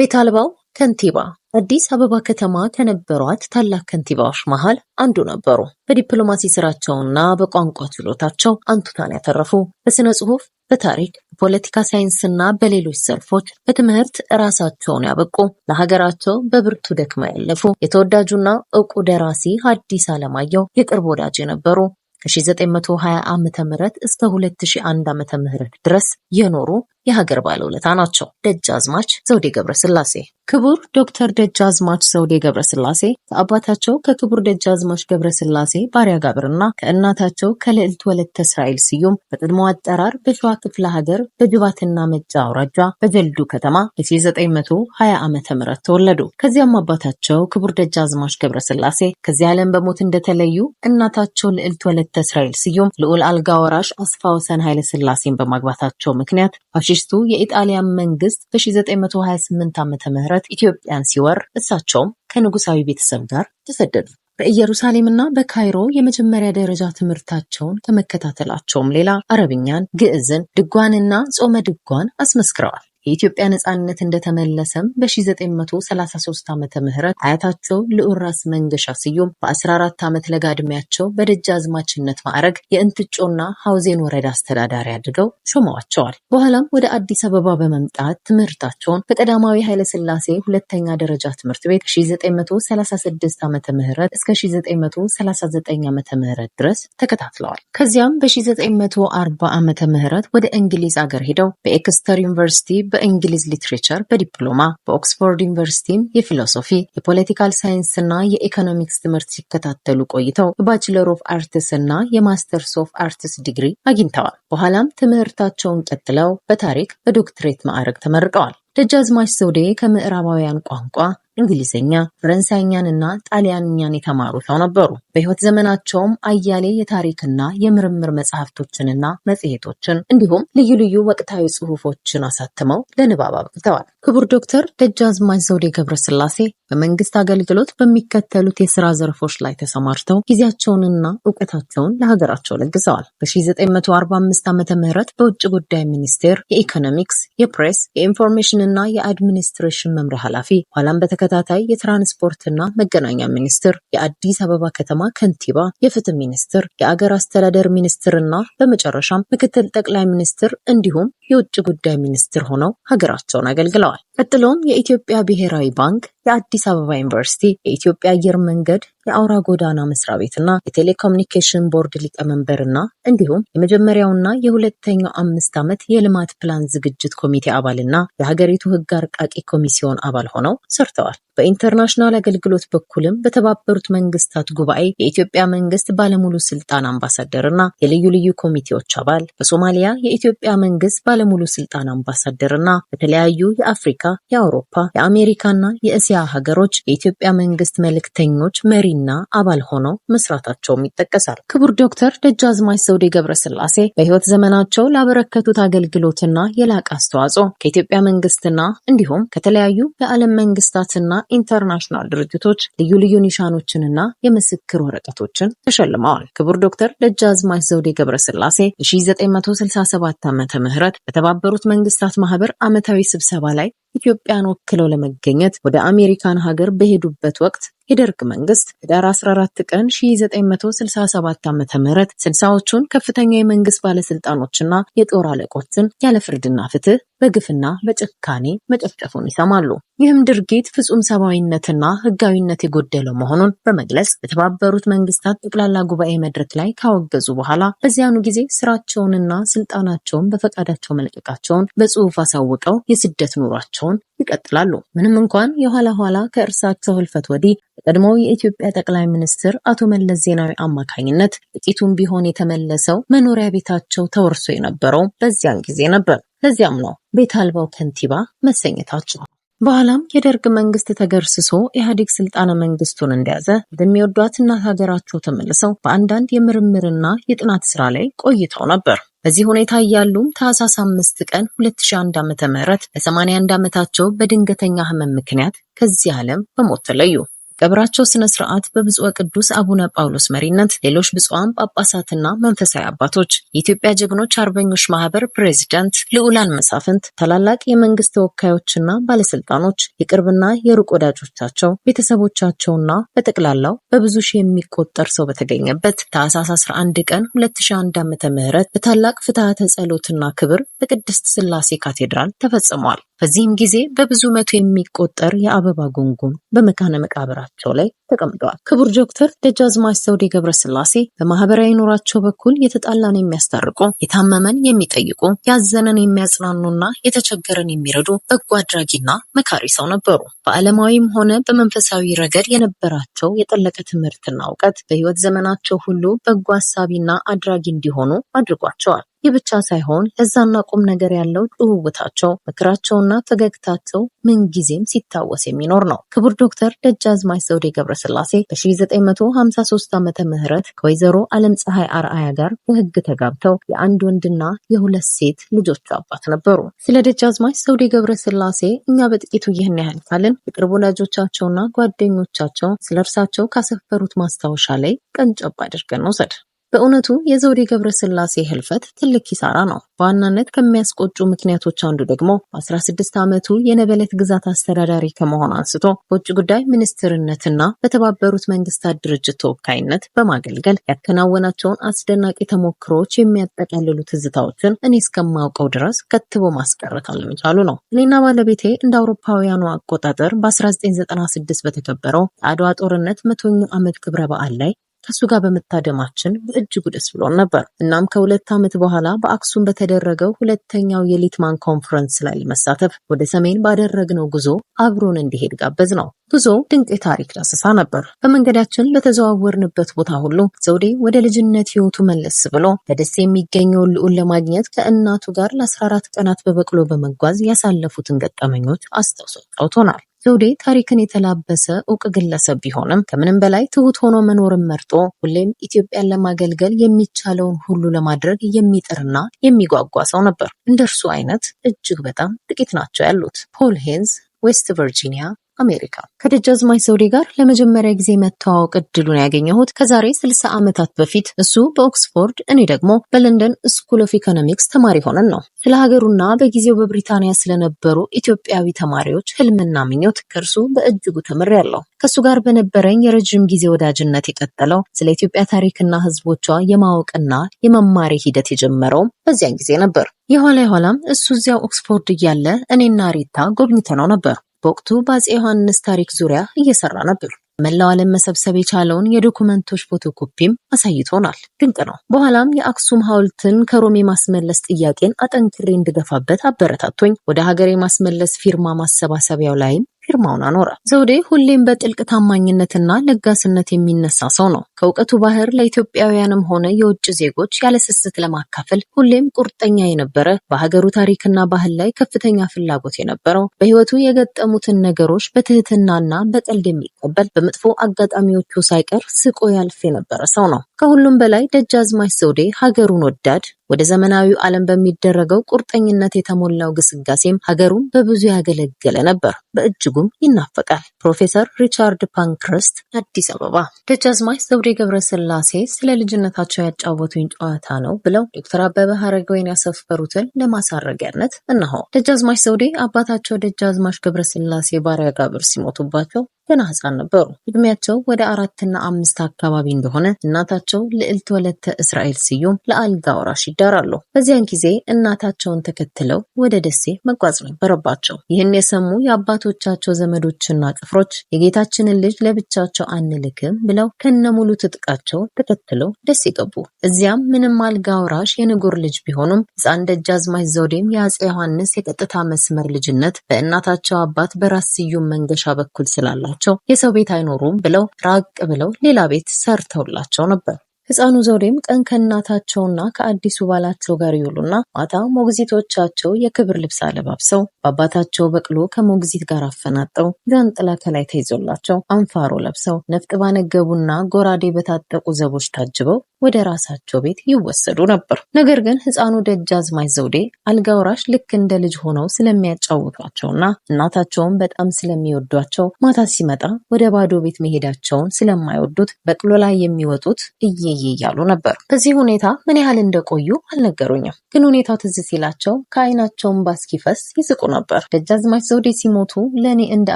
ቤት አልባው ከንቲባ አዲስ አበባ ከተማ ከነበሯት ታላቅ ከንቲባዎች መሃል አንዱ ነበሩ። በዲፕሎማሲ ስራቸውና በቋንቋ ችሎታቸው አንቱታን ያተረፉ፣ በስነ ጽሁፍ፣ በታሪክ፣ በፖለቲካ ሳይንስና በሌሎች ዘርፎች በትምህርት ራሳቸውን ያበቁ፣ ለሀገራቸው በብርቱ ደክመው ያለፉ የተወዳጁና ዕውቁ ደራሲ ሐዲስ ዓለማየሁ የቅርብ ወዳጅ የነበሩ ከ1920 ዓመተ ምህረት እስከ 2001 ዓመተ ምህረት ድረስ የኖሩ የሀገር ባለውለታ ናቸው። ደጃዝማች ዘውዴ ገብረስላሴ። ክቡር ዶክተር ደጃዝማች ዘውዴ ገብረስላሴ ከአባታቸው ከክቡር ደጃዝማች ገብረስላሴ ባሪያጋብርና ከእናታቸው ከልዕልት ወለተ እስራኤል ስዩም በቀድሞ አጠራር በሸዋ ክፍለ ሀገር በጅባትና መጫ አውራጃ በጀልዱ ከተማ በ1920 ዓመተ ምህረት ተወለዱ። ከዚያም አባታቸው ክቡር ደጃዝማች ገብረስላሴ ከዚህ ዓለም በሞት እንደተለዩ እናታቸው ልዕልት ወለተ እስራኤል ስዩም ልዑል አልጋ ወራሽ አስፋ ወሰን ኃይለ ሥላሴን በማግባታቸው ምክንያት ፋሺስቱ የኢጣሊያን መንግስት በ1928 ዓመተ ምህረት ኢትዮጵያን ሲወር እሳቸውም ከንጉሳዊ ቤተሰብ ጋር ተሰደዱ። በኢየሩሳሌምና በካይሮ የመጀመሪያ ደረጃ ትምህርታቸውን ከመከታተላቸውም ሌላ አረብኛን፣ ግዕዝን፣ ድጓንና ጾመ ድጓን አስመስክረዋል። የኢትዮጵያ ነጻነት እንደተመለሰም በ1933 ዓመተ ምህረት አያታቸው ልዑል ራስ መንገሻ ስዩም በ14 ዓመት ለጋ ዕድሜያቸው በደጃዝማችነት ማዕረግ የእንትጮና ሐውዜን ወረዳ አስተዳዳሪ አድርገው ሾመዋቸዋል። በኋላም ወደ አዲስ አበባ በመምጣት ትምህርታቸውን በቀዳማዊ ኃይለ ሥላሴ ሁለተኛ ደረጃ ትምህርት ቤት ከ1936 ዓመተ ምህረት እስከ 1939 ዓመተ ምህረት ድረስ ተከታትለዋል። ከዚያም በ1940 ዓመተ ምህረት ወደ እንግሊዝ አገር ሄደው በኤክስተር ዩኒቨርሲቲ በእንግሊዝ ሊትሬቸር በዲፕሎማ በኦክስፎርድ ዩኒቨርሲቲም የፊሎሶፊ የፖለቲካል ሳይንስ እና የኢኮኖሚክስ ትምህርት ሲከታተሉ ቆይተው የባችለር ኦፍ አርትስ እና የማስተርስ ኦፍ አርትስ ዲግሪ አግኝተዋል። በኋላም ትምህርታቸውን ቀጥለው በታሪክ በዶክትሬት ማዕረግ ተመርቀዋል። ደጃዝማች ዘውዴ ከምዕራባውያን ቋንቋ እንግሊዝኛ፣ ፈረንሳይኛንና ጣሊያንኛን የተማሩ ሰው ነበሩ። በሕይወት ዘመናቸውም አያሌ የታሪክና የምርምር መጽሐፍቶችንና መጽሔቶችን እንዲሁም ልዩ ልዩ ወቅታዊ ጽሑፎችን አሳትመው ለንባብ አብቅተዋል። ክቡር ዶክተር ደጃዝማች ዘውዴ ገብረስላሴ በመንግስት አገልግሎት በሚከተሉት የሥራ ዘርፎች ላይ ተሰማርተው ጊዜያቸውንና ዕውቀታቸውን ለሀገራቸው ለግሰዋል። በ1945 ዓመተ ምህረት በውጭ ጉዳይ ሚኒስቴር የኢኮኖሚክስ፣ የፕሬስ፣ የኢንፎርሜሽንና የአድሚኒስትሬሽን መምሪያ ኃላፊ፣ ኋላም በተከታታይ የትራንስፖርትና መገናኛ ሚኒስትር፣ የአዲስ አበባ ከተማ ከንቲባ፣ የፍትህ ሚኒስትር፣ የአገር አስተዳደር ሚኒስትርና በመጨረሻም ምክትል ጠቅላይ ሚኒስትር እንዲሁም የውጭ ጉዳይ ሚኒስትር ሆነው ሀገራቸውን አገልግለዋል። ቀጥሎም የኢትዮጵያ ብሔራዊ ባንክ፣ የአዲስ አበባ ዩኒቨርሲቲ፣ የኢትዮጵያ አየር መንገድ የአውራ ጎዳና መስሪያ ቤትና የቴሌኮሙኒኬሽን ቦርድ ሊቀመንበርና እንዲሁም የመጀመሪያውና የሁለተኛው 5 ዓመት የልማት ፕላን ዝግጅት ኮሚቴ አባልና የሀገሪቱ ሕግ አርቃቂ ኮሚሲዮን አባል ሆነው ሰርተዋል። በኢንተርናሽናል አገልግሎት በኩልም በተባበሩት መንግስታት ጉባኤ የኢትዮጵያ መንግስት ባለሙሉ ስልጣን አምባሳደርና የልዩ ልዩ ኮሚቴዎች አባል፣ በሶማሊያ የኢትዮጵያ መንግስት ባለሙሉ ስልጣን አምባሳደርና በተለያዩ የአፍሪካ፣ የአውሮፓ፣ የአሜሪካና የእስያ ሀገሮች የኢትዮጵያ መንግስት መልእክተኞች መሪና አባል ሆነው መስራታቸውም ይጠቀሳል። ክቡር ዶክተር ደጃዝማች ዘውዴ ገብረስላሴ በሕይወት ዘመናቸው ላበረከቱት አገልግሎትና የላቀ አስተዋጽኦ ከኢትዮጵያ መንግስትና እንዲሁም ከተለያዩ የዓለም መንግስታትና ኢንተርናሽናል ድርጅቶች ልዩ ልዩ ኒሻኖችንና የምስክር ወረቀቶችን ተሸልመዋል። ክቡር ዶክተር ደጃዝማች ዘውዴ ገብረስላሴ በ1967 ዓመተ ምህረት በተባበሩት መንግስታት ማህበር ዓመታዊ ስብሰባ ላይ ኢትዮጵያን ወክለው ለመገኘት ወደ አሜሪካን ሀገር በሄዱበት ወቅት የደርግ መንግስት ህዳር 14 ቀን 1967 ዓመተ ምህረት 60ዎቹን ከፍተኛ የመንግስት ባለስልጣኖችና የጦር አለቆችን ያለ ፍርድና ፍትህ በግፍና በጭካኔ መጨፍጨፉን ይሰማሉ። ይህም ድርጊት ፍጹም ሰብአዊነትና ህጋዊነት የጎደለው መሆኑን በመግለጽ በተባበሩት መንግስታት ጠቅላላ ጉባኤ መድረክ ላይ ካወገዙ በኋላ በዚያኑ ጊዜ ስራቸውንና ስልጣናቸውን በፈቃዳቸው መልቀቃቸውን በጽሁፍ አሳውቀው የስደት ኑሯቸውን ይቀጥላሉ። ምንም እንኳን የኋላ ኋላ ከእርሳቸው ህልፈት ወዲህ በቀድሞው የኢትዮጵያ ጠቅላይ ሚኒስትር አቶ መለስ ዜናዊ አማካኝነት ጥቂቱም ቢሆን የተመለሰው መኖሪያ ቤታቸው ተወርሶ የነበረው በዚያን ጊዜ ነበር። ለዚያም ነው ቤት አልባው ከንቲባ መሰኘታቸው። በኋላም የደርግ መንግስት ተገርስሶ ኢህአዴግ ስልጣነ መንግስቱን እንደያዘ ወደሚወዷት እናት ሀገራቸው ተመልሰው በአንዳንድ የምርምርና የጥናት ስራ ላይ ቆይተው ነበር። በዚህ ሁኔታ እያሉም ታህሳስ 5 ቀን 2001 ዓመተ ምህረት በ81 ዓመታቸው በድንገተኛ ህመም ምክንያት ከዚህ ዓለም በሞት ተለዩ። ቀብራቸው ስነ ስርዓት በብፁዕ ወቅዱስ አቡነ ጳውሎስ መሪነት ሌሎች ብፁዓን ጳጳሳትና መንፈሳዊ አባቶች፣ የኢትዮጵያ ጀግኖች አርበኞች ማህበር ፕሬዝዳንት፣ ልዑላን መሳፍንት፣ ታላላቅ የመንግስት ተወካዮችና ባለስልጣኖች፣ የቅርብና የሩቅ ወዳጆቻቸው፣ ቤተሰቦቻቸውና በጠቅላላው በብዙ ሺህ የሚቆጠር ሰው በተገኘበት ታኅሳስ 11 ቀን 2001 ዓ.ም በታላቅ ፍትሐተ ጸሎትና ክብር በቅድስት ሥላሴ ካቴድራል ተፈጽሟል። በዚህም ጊዜ በብዙ መቶ የሚቆጠር የአበባ ጉንጉን በመካነ መቃብራቸው ላይ ተቀምጠዋል። ክቡር ዶክተር ደጃዝማች ዘውዴ ገብረስላሴ በማህበራዊ ኑሯቸው በኩል የተጣላን የሚያስታርቁ፣ የታመመን የሚጠይቁ፣ ያዘነን የሚያጽናኑና የተቸገረን የሚረዱ በጎ አድራጊና መካሪ ሰው ነበሩ። በዓለማዊም ሆነ በመንፈሳዊ ረገድ የነበራቸው የጠለቀ ትምህርትና እውቀት በህይወት ዘመናቸው ሁሉ በጎ አሳቢና አድራጊ እንዲሆኑ አድርጓቸዋል። ይህ ብቻ ሳይሆን ለዛና ቁም ነገር ያለው ጭውውታቸው፣ ምክራቸውና ፈገግታቸው ምንጊዜም ሲታወስ የሚኖር ነው። ክቡር ዶክተር ደጃዝማች ዘውዴ ገብረስላሴ በ1953 ዓመተ ምህረት ከወይዘሮ ዓለም ፀሐይ አርአያ ጋር በህግ ተጋብተው የአንድ ወንድና የሁለት ሴት ልጆች አባት ነበሩ። ስለ ደጃዝማች ዘውዴ ገብረስላሴ እኛ በጥቂቱ ይህን ያህል ካልን የቅርብ ወዳጆቻቸውና ጓደኞቻቸው ስለ እርሳቸው ካሰፈሩት ማስታወሻ ላይ ቀንጨብ አድርገን እንውሰድ። በእውነቱ የዘውዴ ገብረስላሴ ህልፈት ትልቅ ኪሳራ ነው። በዋናነት ከሚያስቆጩ ምክንያቶች አንዱ ደግሞ በ16 ዓመቱ የነበለት ግዛት አስተዳዳሪ ከመሆን አንስቶ በውጭ ጉዳይ ሚኒስትርነትና በተባበሩት መንግስታት ድርጅት ተወካይነት በማገልገል ያከናወናቸውን አስደናቂ ተሞክሮዎች የሚያጠቃልሉ ትዝታዎችን እኔ እስከማውቀው ድረስ ከትቦ ማስቀረት አለመቻሉ ነው። እኔና ባለቤቴ እንደ አውሮፓውያኑ አቆጣጠር በ1996 በተከበረው የአድዋ ጦርነት 100ኛ ዓመት ክብረ በዓል ላይ ከሱ ጋር በመታደማችን በእጅጉ ደስ ብሎን ነበር። እናም ከ2 ዓመት በኋላ በአክሱም በተደረገው ሁለተኛው የሊትማን ኮንፈረንስ ላይ ለመሳተፍ ወደ ሰሜን ባደረግነው ጉዞ አብሮን እንዲሄድ ጋበዝ ነው። ጉዞው ድንቅ የታሪክ ዳሰሳ ነበር። በመንገዳችን በተዘዋወርንበት ቦታ ሁሉ ዘውዴ ወደ ልጅነት ህይወቱ መለስ ብሎ በደሴ የሚገኘውን ልዑል ለማግኘት ከእናቱ ጋር ለ14 ቀናት በበቅሎ በመጓዝ ያሳለፉትን ገጠመኞች አስታውሰው ጫውቶናል። ዘውዴ ታሪክን የተላበሰ ዕውቅ ግለሰብ ቢሆንም ከምንም በላይ ትሁት ሆኖ መኖርን መርጦ ሁሌም ኢትዮጵያን ለማገልገል የሚቻለውን ሁሉ ለማድረግ የሚጥርና የሚጓጓ ሰው ነበር። እንደርሱ አይነት እጅግ በጣም ጥቂት ናቸው ያሉት። ፖል ሄንዝ፣ ዌስት ቨርጂኒያ፣ አሜሪካ። ከደጃዝማች ዘውዴ ጋር ለመጀመሪያ ጊዜ መተዋወቅ እድሉን ያገኘሁት ከዛሬ 60 ዓመታት በፊት እሱ በኦክስፎርድ እኔ ደግሞ በለንደን ስኩል ኦፍ ኢኮኖሚክስ ተማሪ ሆነን ነው። ስለ ሀገሩና በጊዜው በብሪታንያ ስለነበሩ ኢትዮጵያዊ ተማሪዎች ህልምና ምኞት ከእርሱ በእጅጉ ተምሬያለሁ። ከእሱ ጋር በነበረኝ የረጅም ጊዜ ወዳጅነት የቀጠለው ስለ ኢትዮጵያ ታሪክና ህዝቦቿ የማወቅና የመማሪ ሂደት የጀመረውም በዚያን ጊዜ ነበር። የኋላም እሱ እዚያው ኦክስፎርድ እያለ እኔና ሪታ ጎብኝተነው ነበር። በወቅቱ በአፄ ዮሐንስ ታሪክ ዙሪያ እየሰራ ነበር። መላው ዓለም መሰብሰብ የቻለውን የዶኩመንቶች ፎቶኮፒም አሳይቶናል። ድንቅ ነው። በኋላም የአክሱም ሐውልትን ከሮም የማስመለስ ጥያቄን አጠንክሬ እንድገፋበት አበረታቶኝ ወደ ሀገር የማስመለስ ፊርማ ማሰባሰቢያው ላይም ፊርማውን አኖረ። ዘውዴ ሁሌም በጥልቅ ታማኝነትና ለጋስነት የሚነሳ ሰው ነው። ከእውቀቱ ባህር ለኢትዮጵያውያንም ሆነ የውጭ ዜጎች ያለስስት ለማካፈል ሁሌም ቁርጠኛ የነበረ፣ በሀገሩ ታሪክና ባህል ላይ ከፍተኛ ፍላጎት የነበረው፣ በህይወቱ የገጠሙትን ነገሮች በትህትናና በቀልድ የሚቀበል፣ በመጥፎ አጋጣሚዎቹ ሳይቀር ስቆ ያልፍ የነበረ ሰው ነው። ከሁሉም በላይ ደጃዝማች ዘውዴ ሀገሩን ወዳድ፣ ወደ ዘመናዊው ዓለም በሚደረገው ቁርጠኝነት የተሞላው ግስጋሴም ሀገሩን በብዙ ያገለገለ ነበር። በእጅጉም ይናፈቃል። ፕሮፌሰር ሪቻርድ ፓንክረስት፣ አዲስ አበባ። ደጃዝማች ዘውዴ ገብረስላሴ ስለ ልጅነታቸው ያጫወቱኝ ጨዋታ ነው ብለው ዶክተር አበበ ሀረገወይን ያሰፈሩትን ለማሳረጊያነት እነሆ። ደጃዝማች ዘውዴ አባታቸው ደጃዝማች ገብረስላሴ ባሪያጋብር ሲሞቱባቸው ገና ህፃን ነበሩ። እድሜያቸው ወደ 4 እና 5 አካባቢ እንደሆነ እናታቸው ልዕልት ወለተ እስራኤል ስዩም ለአልጋ ወራሽ ይዳራሉ። በዚያን ጊዜ እናታቸውን ተከትለው ወደ ደሴ መጓዝ ነበረባቸው። ይህን የሰሙ የአባቶቻቸው ዘመዶችና ጭፍሮች የጌታችንን ልጅ ለብቻቸው አንልክም ብለው ከነሙሉ ትጥቃቸው ተከትለው ደሴ ገቡ። እዚያም ምንም አልጋ ወራሽ የንጉር ልጅ ቢሆኑም ህፃን ደጃዝማች ዘውዴም የአፄ ዮሐንስ የቀጥታ መስመር ልጅነት በእናታቸው አባት በራስ ስዩም መንገሻ በኩል ስላላቸው የሰው ቤት አይኖሩም ብለው ራቅ ብለው ሌላ ቤት ሰርተውላቸው ነበር። ሕፃኑ ዘውዴም ቀን ከእናታቸውና ከአዲሱ ባላቸው ጋር ይውሉና ማታ ሞግዚቶቻቸው የክብር ልብስ አለባብሰው በአባታቸው በቅሎ ከሞግዚት ጋር አፈናጠው ጃንጥላ ከላይ ተይዞላቸው አንፋሮ ለብሰው ነፍጥ ባነገቡና ጎራዴ በታጠቁ ዘቦች ታጅበው ወደ ራሳቸው ቤት ይወሰዱ ነበር። ነገር ግን ሕፃኑ ደጃዝማች ዘውዴ አልጋ ወራሽ ልክ እንደ ልጅ ሆነው ስለሚያጫውቷቸውና እናታቸውን በጣም ስለሚወዷቸው ማታ ሲመጣ ወደ ባዶ ቤት መሄዳቸውን ስለማይወዱት በቅሎ ላይ የሚወጡት እየየ እያሉ ነበር። በዚህ ሁኔታ ምን ያህል እንደቆዩ አልነገሩኝም። ግን ሁኔታው ትዝ ሲላቸው ከዓይናቸው እንባ እስኪፈስ ይስቁ ነበር። ደጃዝማች ዘውዴ ሲሞቱ ለእኔ እንደ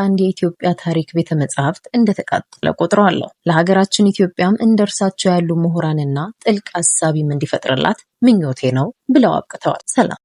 አንድ የኢትዮጵያ ታሪክ ቤተ መጻሕፍት እንደተቃጠለ ቆጥረዋለሁ። ለሀገራችን ኢትዮጵያም እንደ እርሳቸው ያሉ ምሁራንና ጥልቅ አሳቢም እንዲፈጥርላት ምኞቴ ነው ብለው አብቅተዋል። ሰላም።